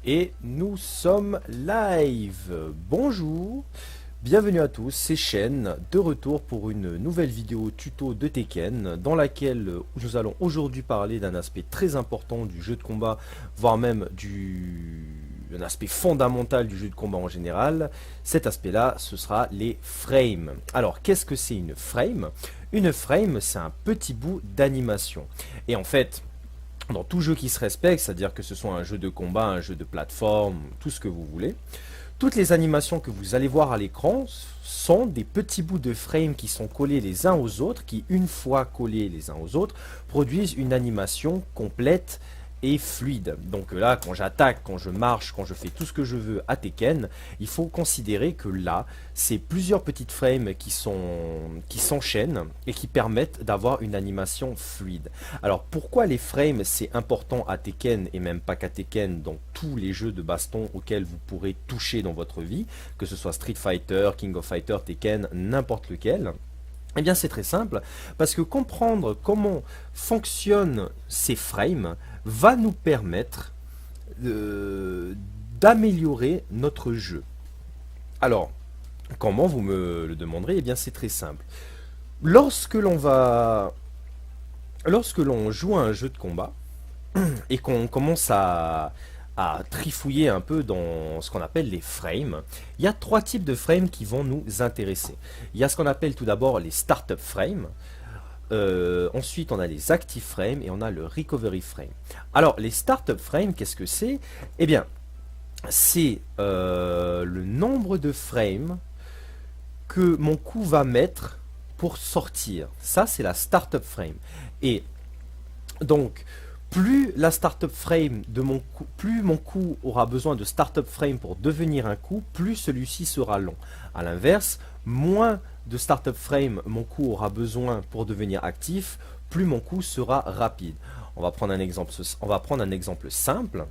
Et nous sommes live. Bonjour, bienvenue à tous, c'est Shen, de retour pour une nouvelle vidéo tuto de Tekken, dans laquelle nous allons aujourd'hui parler d'un aspect très important du jeu de combat, voire même un aspect fondamental du jeu de combat en général. Cet aspect-là, ce sera les frames. Alors, qu'est-ce que c'est une frame? Une frame, c'est un petit bout d'animation. Et en fait, dans tout jeu qui se respecte, c'est-à-dire que ce soit un jeu de combat, un jeu de plateforme, tout ce que vous voulez, toutes les animations que vous allez voir à l'écran sont des petits bouts de frame qui sont collés les uns aux autres, qui une fois collés les uns aux autres, produisent une animation complète et fluide. Donc là, quand j'attaque, quand je marche, quand je fais tout ce que je veux à Tekken, il faut considérer que là, c'est plusieurs petites frames qui s'enchaînent et qui permettent d'avoir une animation fluide. Alors pourquoi les frames c'est important à Tekken et même pas qu'à Tekken, dans tous les jeux de baston auxquels vous pourrez toucher dans votre vie, que ce soit Street Fighter, King of Fighter, Tekken, n'importe lequel. Eh bien c'est très simple, parce que comprendre comment fonctionnent ces frames va nous permettre d'améliorer notre jeu. Alors, comment vous me le demanderez? Eh bien c'est très simple. Lorsque l'on joue à un jeu de combat, et qu'on commence à trifouiller un peu dans ce qu'on appelle les frames, il y a trois types de frames qui vont nous intéresser. Il y a ce qu'on appelle tout d'abord les startup frames, ensuite on a les active frames et on a le recovery frame. Alors les startup frames, qu'est-ce que c'est? Eh bien c'est le nombre de frames que mon coup va mettre pour sortir. Ça c'est la startup frame. Et donc plus la startup frame de mon coup, plus mon coup aura besoin de startup frame pour devenir un coup, plus celui-ci sera long. A l'inverse, moins de startup frame mon coup aura besoin pour devenir actif, plus mon coup sera rapide. On va prendre un exemple simple.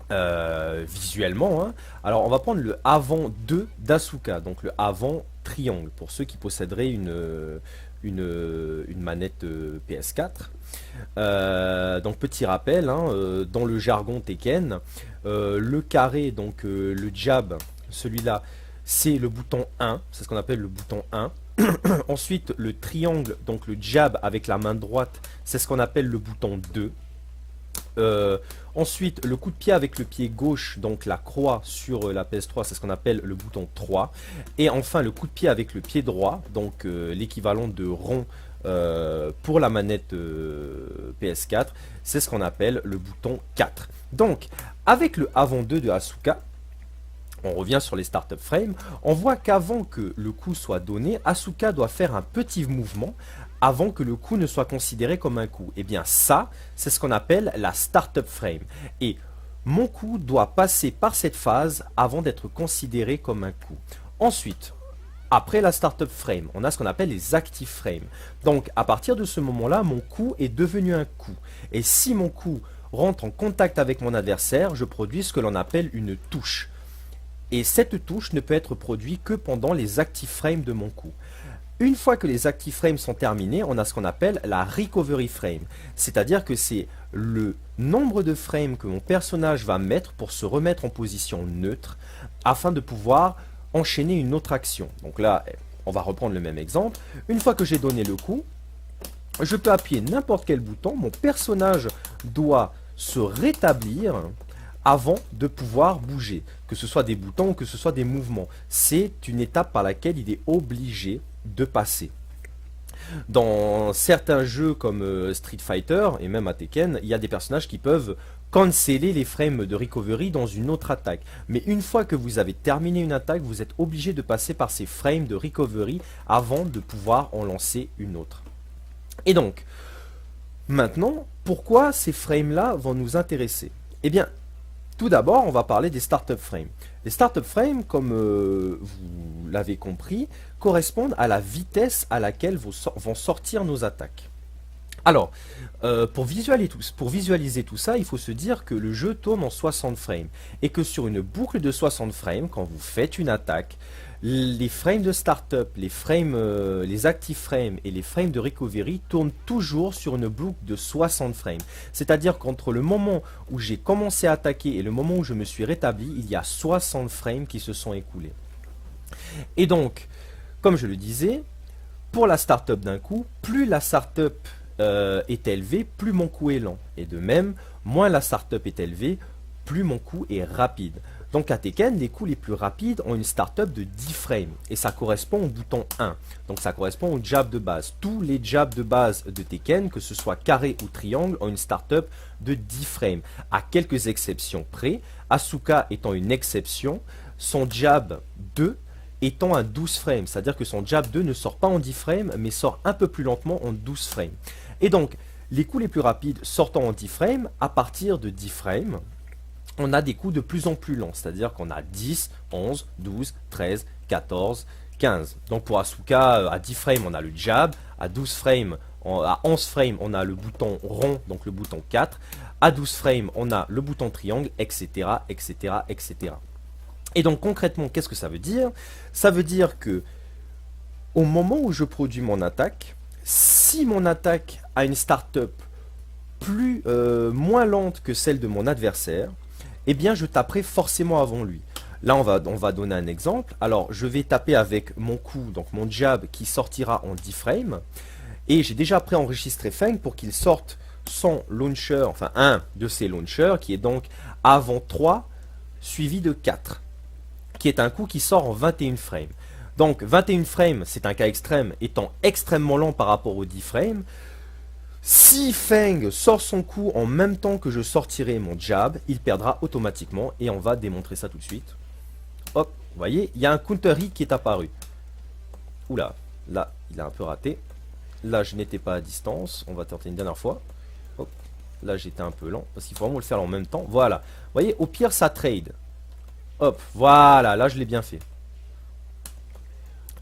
Visuellement, hein. Alors on va prendre le avant 2 d'Asuka, donc le avant triangle, pour ceux qui posséderaient une manette PS4. Donc petit rappel, hein, dans le jargon Tekken, le carré, donc le jab, celui-là, c'est le bouton 1, c'est ce qu'on appelle le bouton 1. Ensuite, le triangle, donc le jab avec la main droite, c'est ce qu'on appelle le bouton 2. Ensuite, le coup de pied avec le pied gauche, donc la croix sur la PS3, c'est ce qu'on appelle le bouton 3. Et enfin, le coup de pied avec le pied droit, donc l'équivalent de rond pour la manette PS4, c'est ce qu'on appelle le bouton 4. Donc, avec le avant 2 de Asuka, on revient sur les startup frames, on voit qu'avant que le coup soit donné, Asuka doit faire un petit mouvement avant que le coup ne soit considéré comme un coup. Et bien ça, c'est ce qu'on appelle la startup frame. Et mon coup doit passer par cette phase avant d'être considéré comme un coup. Ensuite, après la startup frame, on a ce qu'on appelle les active frames. Donc à partir de ce moment-là, mon coup est devenu un coup. Et si mon coup rentre en contact avec mon adversaire, je produis ce que l'on appelle une touche. Et cette touche ne peut être produite que pendant les active frames de mon coup. Une fois que les active frames sont terminés, on a ce qu'on appelle la recovery frame. C'est-à-dire que c'est le nombre de frames que mon personnage va mettre pour se remettre en position neutre afin de pouvoir enchaîner une autre action. Donc là, on va reprendre le même exemple. Une fois que j'ai donné le coup, je peux appuyer n'importe quel bouton. Mon personnage doit se rétablir avant de pouvoir bouger, que ce soit des boutons ou que ce soit des mouvements. C'est une étape par laquelle il est obligé de passer. Dans certains jeux comme Street Fighter et même à Tekken, il y a des personnages qui peuvent canceller les frames de recovery dans une autre attaque. Mais une fois que vous avez terminé une attaque, vous êtes obligé de passer par ces frames de recovery avant de pouvoir en lancer une autre. Et donc, maintenant, pourquoi ces frames-là vont nous intéresser? Eh bien, tout d'abord, on va parler des startup frames. Les startup frames, comme vous l'avez compris, correspondent à la vitesse à laquelle vont sortir nos attaques. Alors, pour visualiser tout ça, il faut se dire que le jeu tourne en 60 frames et que sur une boucle de 60 frames, quand vous faites une attaque, les frames de startup, les active frames et les frames de recovery tournent toujours sur une boucle de 60 frames. C'est-à-dire qu'entre le moment où j'ai commencé à attaquer et le moment où je me suis rétabli, il y a 60 frames qui se sont écoulés. Et donc, comme je le disais, pour la startup d'un coup, plus la startup est élevée, plus mon coût est lent. Et de même, moins la startup est élevée, plus mon coût est rapide. Donc à Tekken, les coups les plus rapides ont une startup de 10 frames. Et ça correspond au bouton 1. Donc ça correspond au jab de base. Tous les jabs de base de Tekken, que ce soit carré ou triangle, ont une startup de 10 frames. À quelques exceptions près, Asuka étant une exception, son jab 2 étant à 12 frames. C'est-à-dire que son jab 2 ne sort pas en 10 frames, mais sort un peu plus lentement en 12 frames. Et donc, les coups les plus rapides sortant en 10 frames, à partir de 10 frames, on a des coups de plus en plus lents. C'est-à-dire qu'on a 10, 11, 12, 13, 14, 15. Donc pour Asuka, à 10 frames, on a le jab. À 12 frames, à 11 frames, on a le bouton rond, donc le bouton 4. À 12 frames, on a le bouton triangle, etc., etc., etc. Et donc concrètement, qu'est-ce que ça veut dire? Ça veut dire que au moment où je produis mon attaque, si mon attaque a une startup moins lente que celle de mon adversaire, eh bien je taperai forcément avant lui. Là on va donner un exemple. Alors je vais taper avec mon coup, donc mon jab qui sortira en 10 frames. Et j'ai déjà préenregistré Feng pour qu'il sorte son launcher, enfin un de ses launchers, qui est donc avant 3 suivi de 4, qui est un coup qui sort en 21 frames. Donc 21 frames, c'est un cas extrême, étant extrêmement lent par rapport aux 10 frames. Si Feng sort son coup en même temps que je sortirai mon jab, il perdra automatiquement et on va démontrer ça tout de suite. Hop, vous voyez, il y a un counter hit qui est apparu. Oula, là, il a un peu raté. Là, je n'étais pas à distance, on va tenter une dernière fois. Hop, là, j'étais un peu lent parce qu'il faut vraiment le faire en même temps. Voilà, vous voyez, au pire, ça trade. Hop, voilà, là, je l'ai bien fait.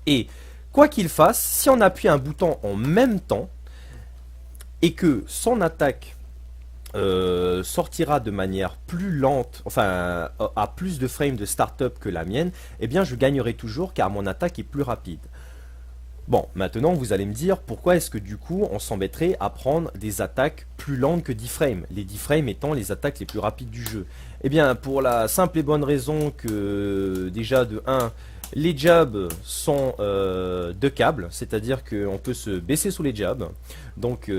Et quoi qu'il fasse, si on appuie un bouton en même temps, et que son attaque sortira de manière plus lente, enfin à plus de frames de startup que la mienne, eh bien je gagnerai toujours car mon attaque est plus rapide. Bon, maintenant vous allez me dire pourquoi est-ce que du coup on s'embêterait à prendre des attaques plus lentes que 10 frames, les 10 frames étant les attaques les plus rapides du jeu. Eh bien pour la simple et bonne raison que déjà de 1, les jabs sont de câbles, c'est-à-dire qu'on peut se baisser sous les jabs. Donc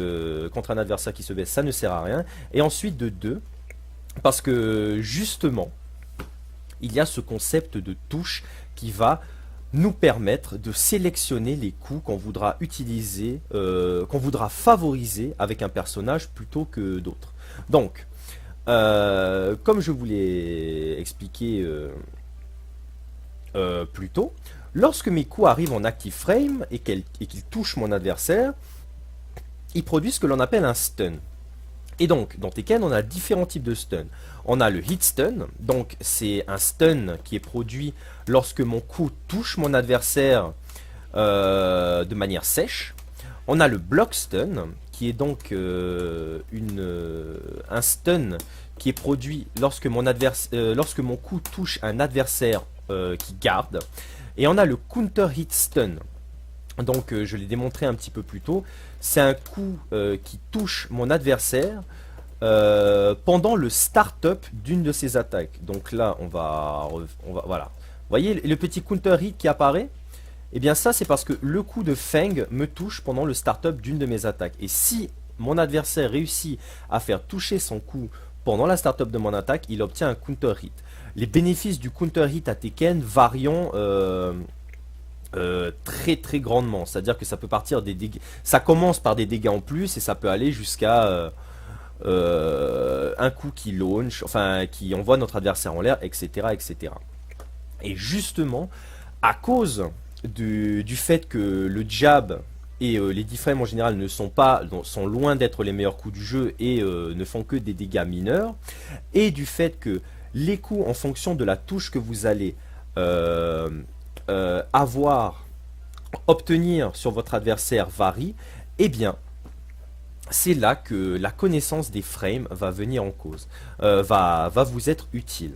contre un adversaire qui se baisse, ça ne sert à rien. Et ensuite de 2, parce que justement, il y a ce concept de touche qui va nous permettre de sélectionner les coups qu'on voudra utiliser, qu'on voudra favoriser avec un personnage plutôt que d'autres. Donc, comme je vous l'ai expliqué plus tôt, lorsque mes coups arrivent en active frame et qu'ils touchent mon adversaire, ils produisent ce que l'on appelle un stun. Et donc, dans Tekken, on a différents types de stun. On a le hit stun, donc c'est un stun qui est produit lorsque mon coup touche mon adversaire de manière sèche. On a le block stun, qui est donc un stun qui est produit lorsque mon coup touche un adversaire qui garde. Et on a le counter hit stun. Donc je l'ai démontré un petit peu plus tôt. C'est un coup qui touche mon adversaire pendant le start-up d'une de ses attaques. Donc là on va voilà. Vous voyez le petit counter hit qui apparaît? Et bien ça c'est parce que le coup de Feng me touche pendant le start-up d'une de mes attaques. Et si mon adversaire réussit à faire toucher son coup pendant la start-up de mon attaque, il obtient un counter hit. Les bénéfices du counter hit à Tekken varient très très grandement. C'est-à-dire que ça peut partir des dégâts. Ça commence par des dégâts en plus et ça peut aller jusqu'à un coup qui launch, enfin qui envoie notre adversaire en l'air, etc., etc. Et justement, à cause du fait que le jab et les 10 frames en général sont loin d'être les meilleurs coups du jeu et ne font que des dégâts mineurs, et du fait que les coups en fonction de la touche que vous allez obtenir sur votre adversaire varient, eh bien c'est là que la connaissance des frames va venir en cause, va vous être utile.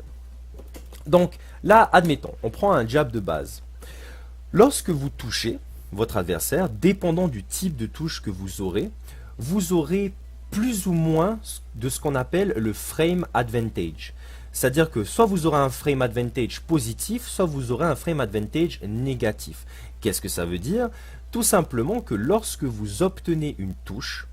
Donc là, admettons, on prend un jab de base. Lorsque vous touchez votre adversaire, dépendant du type de touche que vous aurez plus ou moins de ce qu'on appelle le frame advantage. C'est-à-dire que soit vous aurez un frame advantage positif, soit vous aurez un frame advantage négatif. Qu'est-ce que ça veut dire? Tout simplement que lorsque vous obtenez une touche,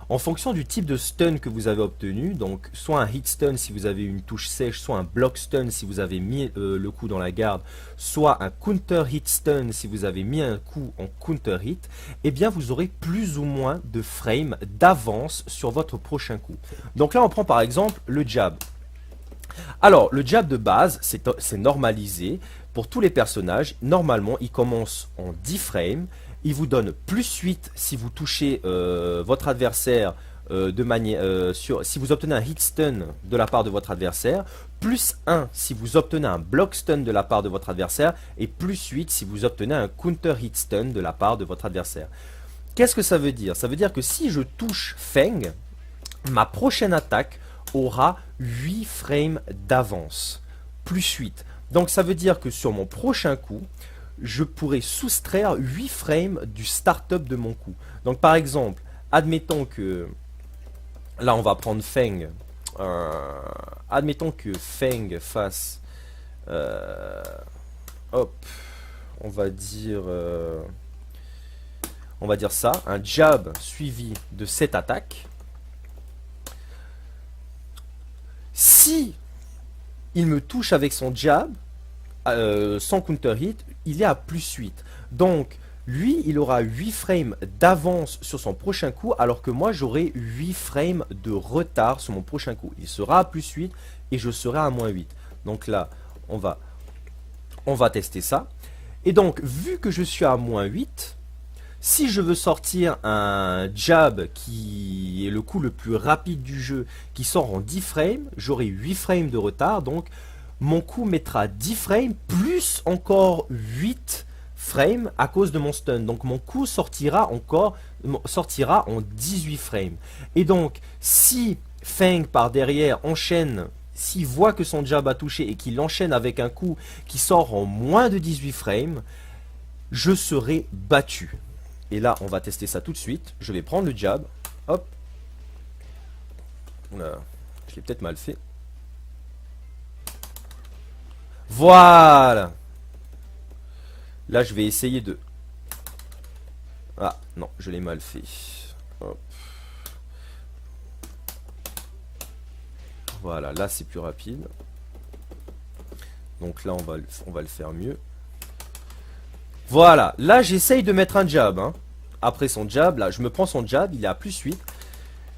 en fonction du type de stun que vous avez obtenu, donc soit un hit stun si vous avez une touche sèche, soit un block stun si vous avez mis le coup dans la garde, soit un counter hit stun si vous avez mis un coup en counter hit, eh bien vous aurez plus ou moins de frame d'avance sur votre prochain coup. Donc là on prend par exemple le jab. Alors le jab de base c'est normalisé pour tous les personnages. Normalement il commence en 10 frames. Il vous donne plus 8 si vous touchez votre adversaire de manière si vous obtenez un hit stun de la part de votre adversaire, plus 1 si vous obtenez un block stun de la part de votre adversaire, et plus 8 si vous obtenez un counter hit stun de la part de votre adversaire. Qu'est-ce que ça veut dire? Ça veut dire que si je touche Feng, ma prochaine attaque aura 8 frames d'avance, plus 8. Donc ça veut dire que sur mon prochain coup, je pourrais soustraire 8 frames du start-up de mon coup. Donc par exemple, admettons que, là on va prendre Feng, admettons que Feng fasse, hop, on va dire ça, un jab suivi de cette attaque. Si il me touche avec son jab, sans counter hit, il est à plus 8. Donc, lui, il aura 8 frames d'avance sur son prochain coup, alors que moi, j'aurai 8 frames de retard sur mon prochain coup. Il sera à plus 8 et je serai à moins 8. Donc là, on va tester ça. Et donc, vu que je suis à moins 8, si je veux sortir un jab qui est le coup le plus rapide du jeu, qui sort en 10 frames, j'aurai 8 frames de retard, donc mon coup mettra 10 frames plus encore 8 frames à cause de mon stun. Donc mon coup sortira en 18 frames. Et donc si Feng par derrière enchaîne, s'il voit que son jab a touché et qu'il enchaîne avec un coup qui sort en moins de 18 frames, je serai battu. Et là on va tester ça tout de suite. Je vais prendre le jab. Hop. Je l'ai peut-être mal fait. Voilà. Là, je vais essayer de... Ah, non, je l'ai mal fait. Hop. Voilà, là, c'est plus rapide. Donc là, on va le faire mieux. Voilà, là, j'essaye de mettre un jab. Hein. Après son jab, là, je me prends son jab, il est à plus 8.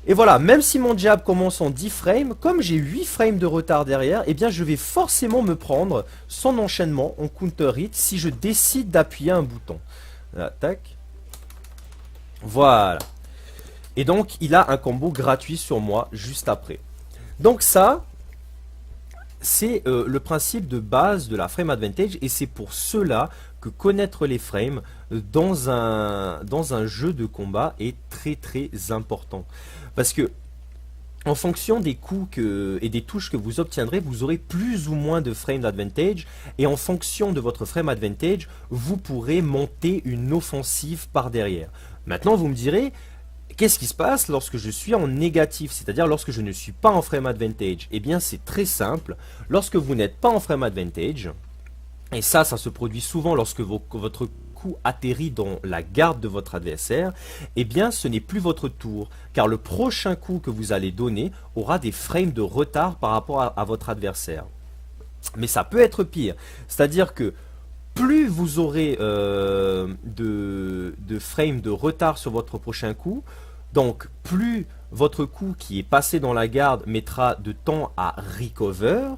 Et voilà, même si mon jab commence en 10 frames, comme j'ai 8 frames de retard derrière, eh bien je vais forcément me prendre son enchaînement en counter hit si je décide d'appuyer un bouton. Là, tac. Voilà. Et donc, il a un combo gratuit sur moi juste après. Donc ça, c'est le principe de base de la frame advantage, et c'est pour cela que connaître les frames dans un jeu de combat est très très important. Parce que en fonction des coups et des touches que vous obtiendrez, vous aurez plus ou moins de frame advantage, et en fonction de votre frame advantage, vous pourrez monter une offensive par derrière. Maintenant vous me direz, qu'est-ce qui se passe lorsque je suis en négatif, c'est-à-dire lorsque je ne suis pas en frame advantage? Eh bien c'est très simple, lorsque vous n'êtes pas en frame advantage, et ça se produit souvent lorsque votre coup atterrit dans la garde de votre adversaire, eh bien ce n'est plus votre tour, car le prochain coup que vous allez donner aura des frames de retard par rapport à votre adversaire. Mais ça peut être pire, c'est-à-dire que plus vous aurez de frames de retard sur votre prochain coup, donc plus votre coup qui est passé dans la garde mettra de temps à recover,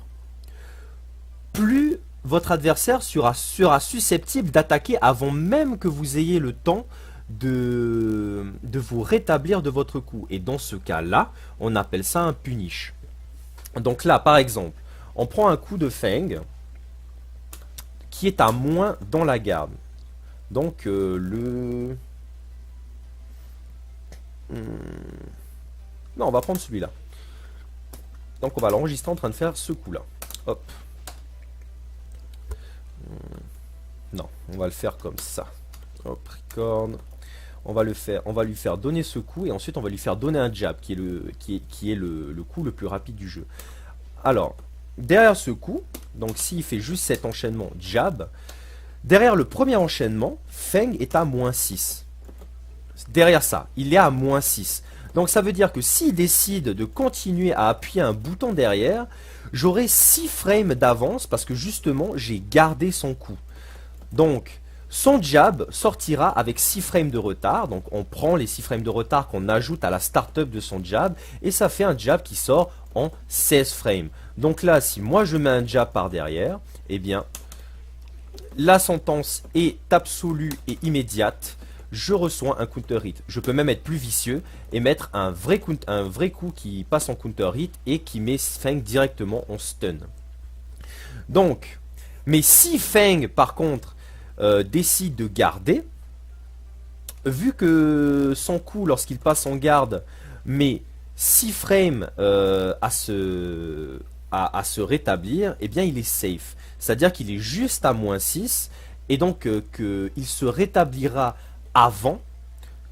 plus votre adversaire sera susceptible d'attaquer avant même que vous ayez le temps de vous rétablir de votre coup. Et dans ce cas-là, on appelle ça un punish. Donc là, par exemple, on prend un coup de Feng qui est à moins dans la garde. Donc non, on va prendre celui-là. Donc on va l'enregistrer en train de faire ce coup-là. Hop. Non, on va le faire comme ça. Hop, record. On va lui faire donner ce coup et ensuite on va lui faire donner un jab qui est le coup le plus rapide du jeu. Alors, derrière ce coup, donc s'il fait juste cet enchaînement jab, derrière le premier enchaînement, Feng est à -6. Derrière ça, il est à -6. Donc ça veut dire que s'il décide de continuer à appuyer un bouton derrière, j'aurai 6 frames d'avance parce que justement j'ai gardé son coup. Donc son jab sortira avec 6 frames de retard. Donc on prend les 6 frames de retard qu'on ajoute à la startup de son jab et ça fait un jab qui sort en 16 frames. Donc là, si moi je mets un jab par derrière, eh bien la sentence est absolue et immédiate. Je reçois un counter hit. Je peux même être plus vicieux et mettre un vrai coup qui passe en counter hit et qui met Feng directement en stun. Donc, mais si Feng par contre décide de garder, vu que son coup lorsqu'il passe en garde met 6 frames à se rétablir, eh bien il est safe. C'est-à-dire qu'il est juste à -6 et donc qu'il se rétablira avant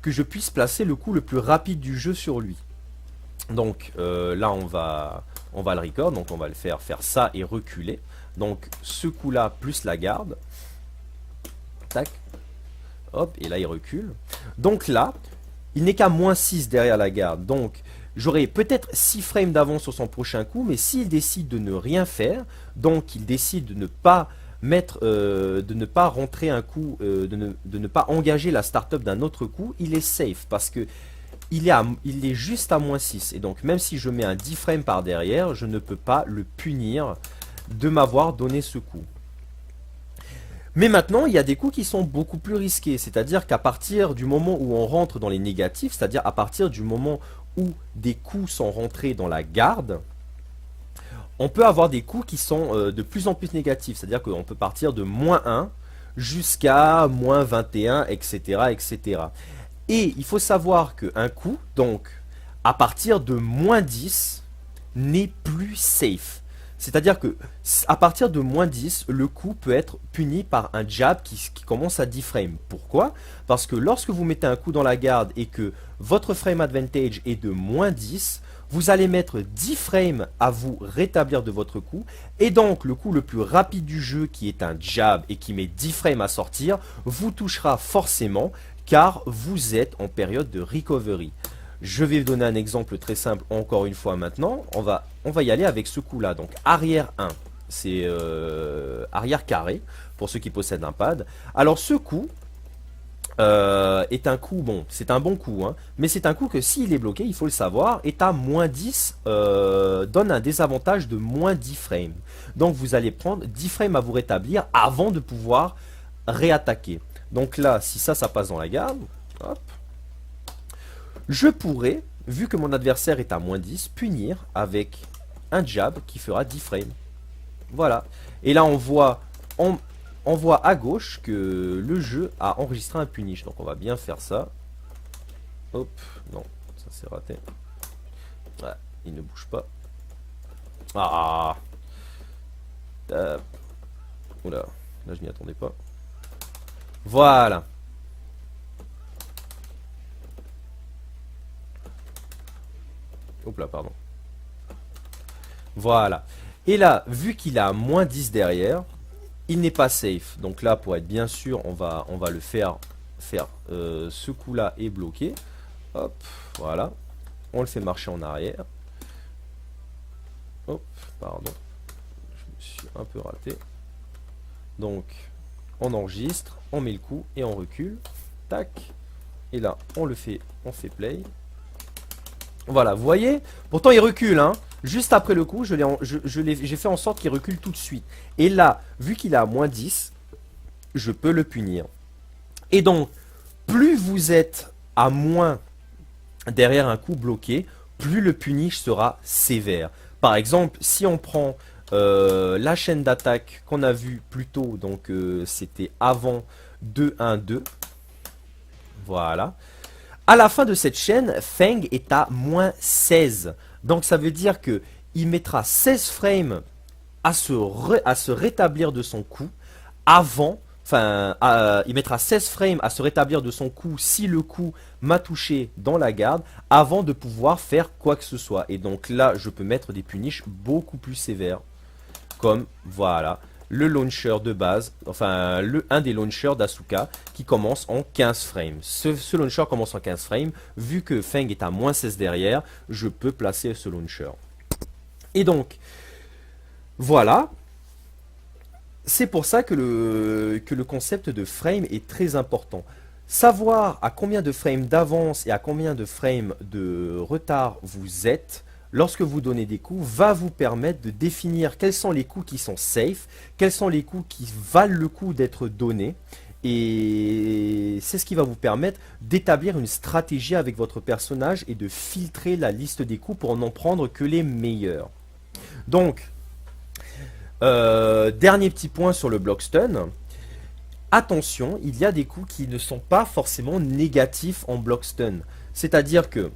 que je puisse placer le coup le plus rapide du jeu sur lui. Donc là on va le record, donc on va le faire ça et reculer. Donc ce coup là plus la garde. Tac. Hop, et là il recule. Donc là, il n'est qu'à -6 derrière la garde. Donc j'aurai peut-être 6 frames d'avance sur son prochain coup, mais s'il décide de ne rien faire, donc il décide de ne pas de ne pas rentrer un coup, de ne pas engager la startup d'un autre coup, il est safe parce que il est juste à -6. Et donc même si je mets un 10 frames par derrière, je ne peux pas le punir de m'avoir donné ce coup. Mais maintenant, il y a des coups qui sont beaucoup plus risqués. C'est-à-dire qu'à partir du moment où on rentre dans les négatifs, c'est-à-dire à partir du moment où des coups sont rentrés dans la garde, on peut avoir des coups qui sont de plus en plus négatifs. C'est-à-dire qu'on peut partir de -1 jusqu'à -21, etc., etc. Et il faut savoir qu'un coup, donc, à partir de -10, n'est plus safe. C'est-à-dire que à partir de -10, le coup peut être puni par un jab qui commence à 10 frames. Pourquoi? Parce que lorsque vous mettez un coup dans la garde et que votre frame advantage est de -10, vous allez mettre 10 frames à vous rétablir de votre coup. Et donc le coup le plus rapide du jeu, qui est un jab et qui met 10 frames à sortir, vous touchera forcément car vous êtes en période de recovery. Je vais vous donner un exemple très simple encore une fois maintenant. On va y aller avec ce coup là. Donc arrière 1, c'est arrière carré pour ceux qui possèdent un pad. Alors ce coup est un coup, bon c'est un bon coup, hein, mais c'est un coup que s'il est bloqué, il faut le savoir, est à -10, donne un désavantage de -10 frames. Donc vous allez prendre 10 frames à vous rétablir avant de pouvoir réattaquer. Donc là, si ça passe dans la garde, hop, je pourrais, vu que mon adversaire est à -10, punir avec un jab qui fera 10 frames. Voilà. Et là, on voit à gauche que le jeu a enregistré un punish. Donc on va bien faire ça. Hop, non, ça c'est raté. Ouais, il ne bouge pas. Ah. Oula, là je n'y attendais pas. Voilà. Hop là, pardon. Voilà. Et là, vu qu'il a -10 derrière, il n'est pas safe. Donc là, pour être bien sûr, on va le faire ce coup-là est bloqué. Hop, voilà. On le fait marcher en arrière. Hop, pardon. Je me suis un peu raté. Donc, on enregistre, on met le coup et on recule. Tac. Et là, on fait play. Voilà, vous voyez? Pourtant, il recule, hein. Juste après le coup, j'ai fait en sorte qu'il recule tout de suite. Et là, vu qu'il est à -10, je peux le punir. Et donc, plus vous êtes à moins derrière un coup bloqué, plus le punish sera sévère. Par exemple, si on prend la chaîne d'attaque qu'on a vue plus tôt, donc c'était avant 2-1-2. Voilà. À la fin de cette chaîne, Feng est à -16. Donc ça veut dire que il mettra 16 frames à se rétablir de son coup avant enfin, il mettra 16 frames à se rétablir de son coup si le coup m'a touché dans la garde, avant de pouvoir faire quoi que ce soit. Et donc là, je peux mettre des punishes beaucoup plus sévères, comme, voilà, le launcher de base, enfin, un des launchers d'Asuka, qui commence en 15 frames. Ce launcher commence en 15 frames, vu que Feng est à moins 16 derrière, je peux placer ce launcher. Et donc, voilà. C'est pour ça que le concept de frame est très important. Savoir à combien de frames d'avance et à combien de frames de retard vous êtes lorsque vous donnez des coups va vous permettre de définir quels sont les coups qui sont safe, quels sont les coups qui valent le coup d'être donnés. Et c'est ce qui va vous permettre d'établir une stratégie avec votre personnage et de filtrer la liste des coups pour n'en prendre que les meilleurs. Donc, dernier petit point sur le block stun. Attention, il y a des coups qui ne sont pas forcément négatifs en block stun. C'est-à-dire que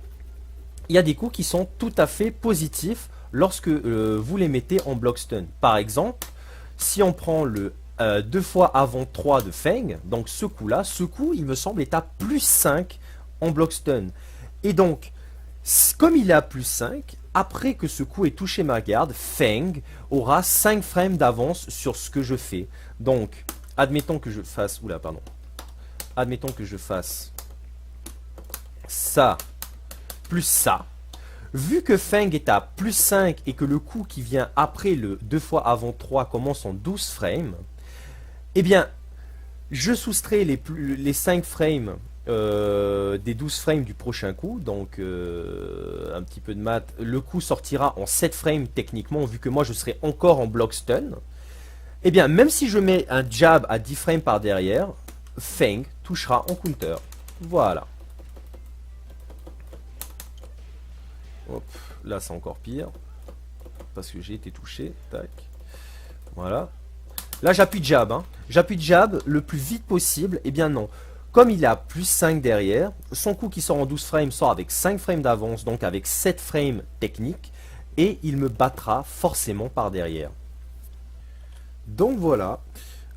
il y a des coups qui sont tout à fait positifs lorsque vous les mettez en block stun. Par exemple, si on prend le 2 fois avant 3 de Feng, donc ce coup-là, ce coup, il me semble, est à plus 5 en block stun. Et donc, comme il est à plus 5, après que ce coup ait touché ma garde, Feng aura 5 frames d'avance sur ce que je fais. Donc, admettons que je fasse... Oula, pardon. Admettons que je fasse ça, plus ça. Vu que Feng est à plus 5 et que le coup qui vient après le 2 fois avant 3 commence en 12 frames, eh bien, je soustrais les 5 frames des 12 frames du prochain coup, donc un petit peu de maths, le coup sortira en 7 frames techniquement, vu que moi je serai encore en block stun. Et bien, même si je mets un jab à 10 frames par derrière, Feng touchera en counter. Voilà. Hop, là c'est encore pire, parce que j'ai été touché, tac. Voilà. Là j'appuie jab, hein. J'appuie jab le plus vite possible, et bien non. Comme il a plus 5 derrière, son coup qui sort en 12 frames sort avec 5 frames d'avance, donc avec 7 frames techniques, et il me battra forcément par derrière. Donc voilà,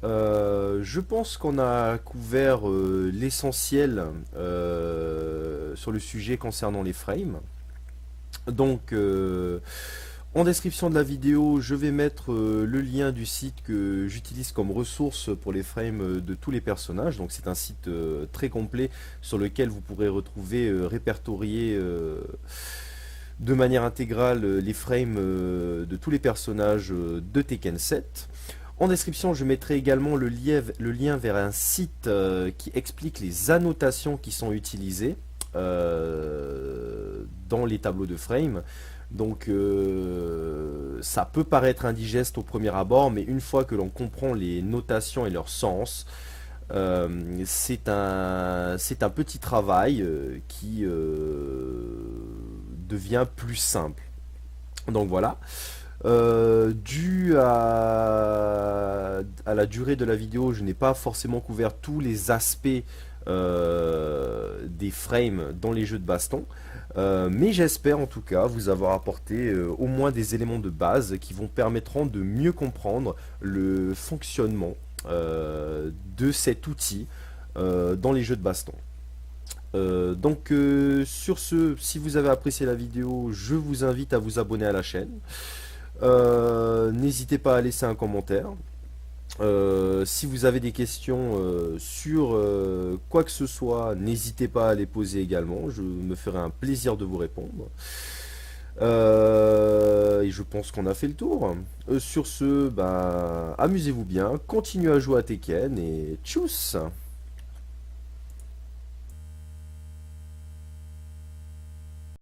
je pense qu'on a couvert l'essentiel sur le sujet concernant les frames. Donc, en description de la vidéo, je vais mettre le lien du site que j'utilise comme ressource pour les frames de tous les personnages. Donc c'est un site très complet sur lequel vous pourrez retrouver répertorié de manière intégrale les frames de tous les personnages de Tekken 7. En description, je mettrai également le lien vers un site qui explique les annotations qui sont utilisées dans les tableaux de frame. Donc ça peut paraître indigeste au premier abord, mais une fois que l'on comprend les notations et leur sens, c'est un petit travail qui devient plus simple. Donc voilà. Dû à la durée de la vidéo, je n'ai pas forcément couvert tous les aspects des frames dans les jeux de baston, mais j'espère en tout cas vous avoir apporté au moins des éléments de base qui vous permettront de mieux comprendre le fonctionnement de cet outil dans les jeux de baston. Donc sur ce, si vous avez apprécié la vidéo, je vous invite à vous abonner à la chaîne. N'hésitez pas à laisser un commentaire. Si vous avez des questions sur quoi que ce soit, n'hésitez pas à les poser également. Je me ferai un plaisir de vous répondre. Et je pense qu'on a fait le tour. Sur ce, bah, amusez-vous bien, continuez à jouer à Tekken et tchuss!